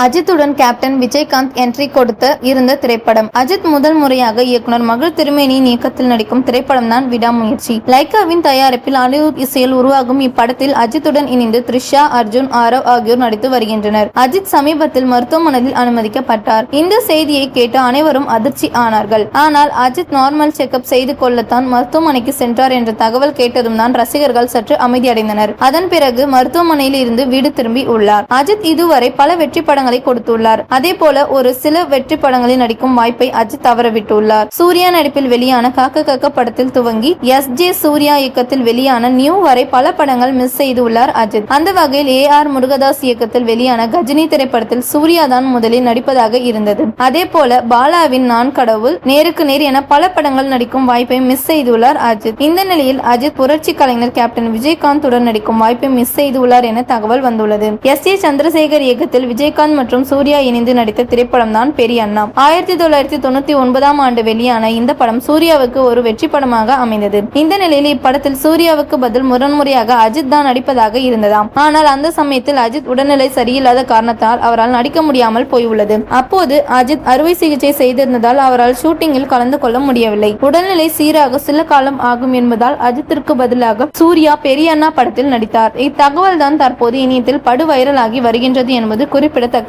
அஜித்துடன் captain Vijayakanth entry கொடுத்த இருந்த திரைப்படம். அஜித் முதல் முறையாக இயக்குனர் மகள் திருமேனியின் இயக்கத்தில் நடிக்கும் திரைப்படம் தான் விடாமுயற்சி. லைக்காவின் தயாரிப்பில் அனிருத் இசையில் உருவாகும் இப்படத்தில் அஜித்துடன் இணைந்து த்ரிஷா, அர்ஜுன், ஆரவ் ஆகியோர் நடித்து வருகின்றனர். அஜித் சமீபத்தில் மருத்துவமனையில் அனுமதிக்கப்பட்டார். இந்த செய்தியை கேட்டு அனைவரும் அதிர்ச்சி ஆனார்கள். ஆனால் அஜித் நார்மல் செக்அப் செய்து கொள்ளத்தான் மருத்துவமனைக்கு சென்றார் என்ற தகவல் கேட்டதும் தான் ரசிகர்கள் சற்று அமைதியடைந்தனர். அதன் பிறகு மருத்துவமனையில் இருந்து வீடு திரும்பி உள்ளார். அஜித் இதுவரை பல வெற்றி படங்களை கொடுத்துள்ளார். அதே போல ஒரு சில வெற்றி படங்களில் நடிக்கும் வாய்ப்பை அஜித் தவறவிட்டுள்ளார். சூர்யா நடிப்பில் வெளியான காக்க காக்க படத்தில் துவங்கி எஸ்.ஜே. சூர்யா இயக்கத்தில் வெளியான நியூ வரை பல படங்கள் மிஸ் செய்துள்ளார் அஜித். அந்த வகையில் ஏ.ஆர். முருகதாஸ் இயக்கத்தில் வெளியான கஜினி திரைப்படத்தில் சூர்யா தான் முதலில் நடிப்பதாக இருந்தது. அதே போல பாலாவின் நான் கடவுள், நேருக்கு நேர் என பல படங்கள் நடிக்கும் வாய்ப்பை மிஸ் செய்துள்ளார் அஜித். இந்த நிலையில் அஜித் புரட்சி கலைஞர் கேப்டன் விஜயகாந்த் உடன் நடிக்கும் வாய்ப்பை மிஸ் செய்துள்ளார் என தகவல் வந்துள்ளது. எஸ்.ஏ. சந்திரசேகர் இயக்கத்தில் விஜயகாந்த் மற்றும் சூர்யா இணைந்து நடித்த திரைப்படம் தான் பெரிய அண்ணா. 1999ஆம் ஆண்டு வெளியான இந்த படம் சூர்யாவுக்கு ஒரு வெற்றி படமாக அமைந்தது. இந்த நிலையில் இப்படத்தில் சூர்யாவுக்கு பதில் முரண்முறையாக அஜித் தான் நடிப்பதாக இருந்ததாம். ஆனால் அந்த சமயத்தில் அஜித் உடல்நிலை சரியில்லாத காரணத்தால் அவரால் நடிக்க முடியாமல் போயுள்ளது. அப்போது அஜித் அறுவை சிகிச்சை செய்திருந்ததால் அவரால் ஷூட்டிங்கில் கலந்து கொள்ள முடியவில்லை. உடல்நிலை சீராக சில காலம் ஆகும் என்பதால் அஜித்திற்கு பதிலாக சூர்யா பெரிய அண்ணா படத்தில் நடித்தார். இத்தகவல் தான் தற்போது இணையத்தில் படு வைரலாகி வருகின்றது என்பது குறிப்பிடத்தக்கது.